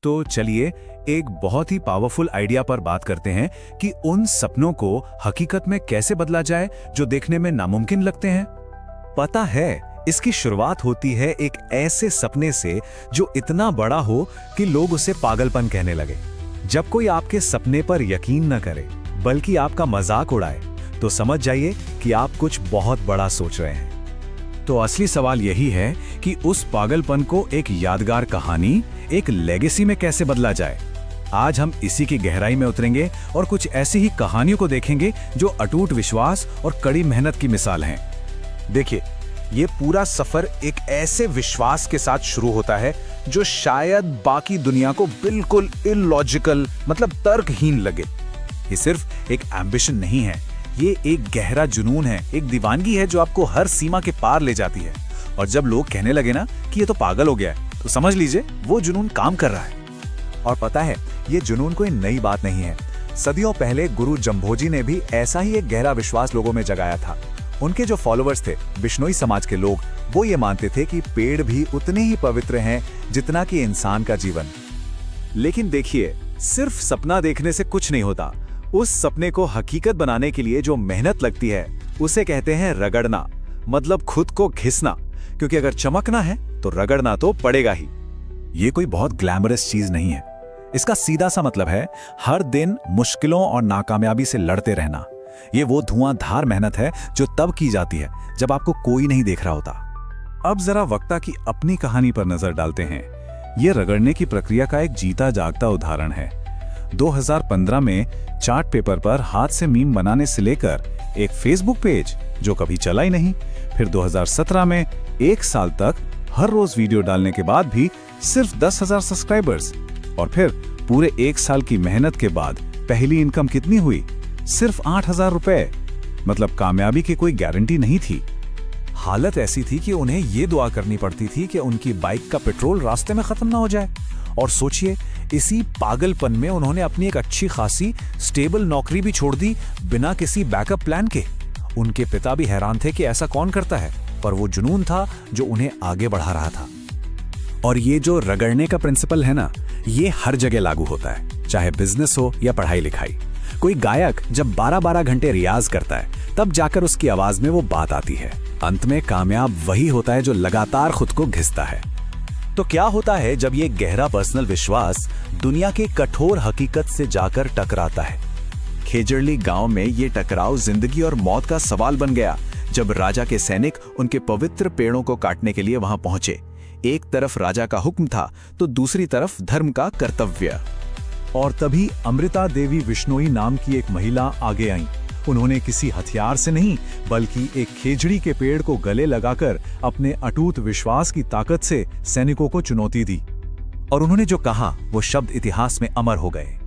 तो चलिए एक बहुत ही पावरफुल आइडिया पर बात करते हैं कि उन सपनों को हकीकत में कैसे बदला जाए जो देखने में नामुमकिन लगते हैं। पता है, इसकी शुरुआत होती है एक ऐसे सपने से जो इतना बड़ा हो कि लोग उसे पागलपन कहने लगे। जब कोई आपके सपने पर यकीन न करे बल्कि आपका मजाक उड़ाए तो समझ जाइए कि आप कुछ बहुत बड़ा सोच रहे हैं। तो असली सवाल यही है कि उस पागलपन को एक यादगार कहानी, एक लेगेसी में कैसे बदला जाए। आज हम इसी की गहराई में उतरेंगे और कुछ ऐसी ही कहानियों को देखेंगे जो अटूट विश्वास और कड़ी मेहनत की मिसाल हैं। देखिए, ये पूरा सफर एक ऐसे विश्वास के साथ शुरू होता है जो शायद बाकी दुनिया को बिल्कुल इलॉजिकल, मतलब तर्कहीन लगे। ये सिर्फ एक एम्बिशन नहीं है, ये एक गहरा जुनून है, एक दीवानगी है जो आपको हर सीमा के पार ले जाती है। और जब लोग कहने लगे ना कि ये तो पागल हो गया है, तो समझ लीजिए वो जुनून काम कर रहा है। और पता है, ये जुनून कोई नई बात नहीं है। सदियों पहले गुरु जम्भोजी ने भी ऐसा ही एक गहरा विश्वास लोगों में जगाया था। उनके जो फॉलोअर्स थे, बिश्नोई समाज के लोग, वो ये मानते थे कि पेड़ भी उतने ही पवित्र हैं जितना कि इंसान का जीवन। लेकिन देखिए, सिर्फ सपना देखने से कुछ नहीं होता। उस सपने को हकीकत बनाने के लिए जो मेहनत लगती है उसे कहते हैं रगड़ना, मतलब खुद को घिसना। क्योंकि अगर चमकना है तो रगड़ना तो पड़ेगा ही। ये कोई बहुत ग्लैमरस चीज नहीं है। इसका सीधा सा मतलब है हर दिन मुश्किलों और नाकामयाबी से लड़ते रहना। ये वो धुआंधार मेहनत है जो तब की जाती है जब आपको कोई नहीं देख रहा होता। अब जरा वक्ता की अपनी कहानी पर नजर डालते हैं। ये रगड़ने की प्रक्रिया का एक जीता जागता उदाहरण है। 2015 में चार्ट पेपर पर हाथ से मीम बनाने से लेकर एक फेसबुक पेज जो कभी चला ही नहीं, फिर 2017 में एक साल तक हर रोज वीडियो डालने के बाद भी सिर्फ 10,000 सब्सक्राइबर्स, और फिर पूरे एक साल की मेहनत के बाद पहली इनकम कितनी हुई? सिर्फ 8,000 रुपए। मतलब कामयाबी की कोई गारंटी नहीं थी। हालत ऐसी थी कि उन्हें ये दुआ करनी पड़ती थी कि उनकी बाइक का पेट्रोल रास्ते में खत्म ना हो जाए। और सोचिए, इसी पागलपन में उन्होंने अपनी एक अच्छी खासी स्टेबल नौकरी भी छोड़ दी बिना किसी बैकअप प्लान के। उनके पिता भी हैरान थे कि ऐसा कौन करता है, पर वो जुनून था जो उन्हें आगे बढ़ा रहा था। और ये जो रगड़ने का प्रिंसिपल है ना, ये हर जगह लागू होता है, चाहे बिजनेस हो या पढ़ाई लिखाई। कोई गायक जब 12-12 घंटे रियाज करता है, तब जाकर उसकी आवाज में वो बात आती है। अंत में कामयाब वही होता है जो लगातार खुद को घिसता है। तो क्या होता है जब ये गहरा पर्सनल विश्वास दुनिया के कठोर हकीकत से जाकर टकराता है? खेजड़ली गांव में ये टकराव जिंदगी और मौत का सवाल बन गया जब राजा के सैनिक उनके पवित्र पेड़ों को काटने के लिए वहां पहुंचे। एक तरफ राजा का हुक्म था तो दूसरी तरफ धर्म का कर्तव्य। और तभी अमृता देवी विश्नोई नाम की एक महिला आगे आई। उन्होंने किसी हथियार से नहीं बल्कि एक खेजड़ी के पेड़ को गले लगाकर अपने अटूट विश्वास की ताकत से सैनिकों को चुनौती दी। और उन्होंने जो कहा वो शब्द इतिहास में अमर हो गए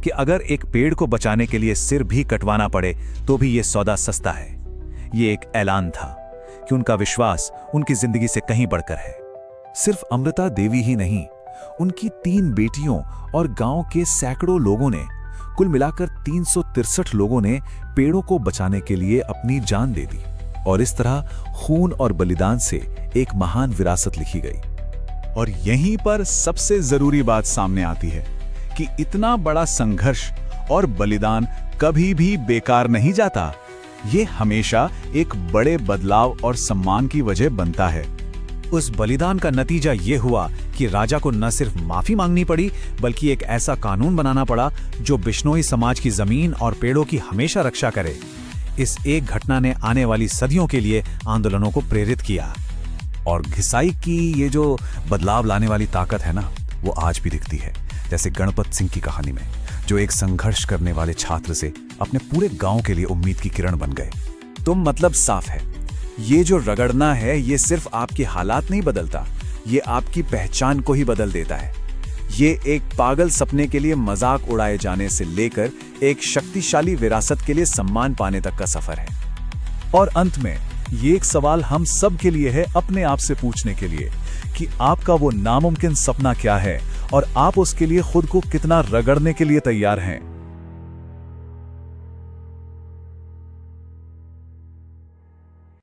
कि अगर एक पेड़ को बचाने के लिए सिर भी कटवाना पड़े तो भी ये सौदा सस्ता है। ये एक ऐलान था कि उनका विश्वास उनकी जिंदगी से कहीं बढ़कर है। सिर्फ अमृता देवी ही नहीं, उनकी 3 बेटियों और गांव के सैकड़ों लोगों ने, कुल मिलाकर 363 लोगों ने पेड़ों को बचाने के लिए अपनी जान दे दी। और इस तरह खून और बलिदान से एक महान विरासत लिखी गई। और यहीं पर सबसे जरूरी बात सामने आती है कि इतना बड़ा संघर्ष और बलिदान कभी भी बेकार नहीं जाता। ये हमेशा एक बड़े बदलाव और सम्मान की वजह बनता है। उस बलिदान का नतीजा ये हुआ कि राजा को न सिर्फ माफी मांगनी पड़ी बल्कि एक ऐसा कानून बनाना पड़ा जो बिश्नोई समाज की जमीन और पेड़ों की हमेशा रक्षा करे। इस एक घटना ने आने वाली सदियों के लिए आंदोलनों को प्रेरित किया। और घिसाई की ये जो बदलाव लाने वाली ताकत है ना, वो आज भी दिखती है। जैसे गणपत सिंह की कहानी में, जो एक संघर्ष करने वाले छात्र से अपने पूरे गांव के लिए उम्मीद की किरण बन गए। तो मतलब साफ है, ये जो रगड़ना है ये सिर्फ आपके हालात नहीं बदलता, ये आपकी पहचान को ही बदल देता है। ये एक पागल सपने के लिए मजाक उड़ाए जाने से लेकर एक शक्तिशाली विरासत के लिए सम्मान पाने तक का सफर है। और अंत में ये एक सवाल हम सब के लिए है, अपने आप से पूछने के लिए कि आपका वो नामुमकिन सपना क्या है और आप उसके लिए खुद को कितना रगड़ने के लिए तैयार हैं।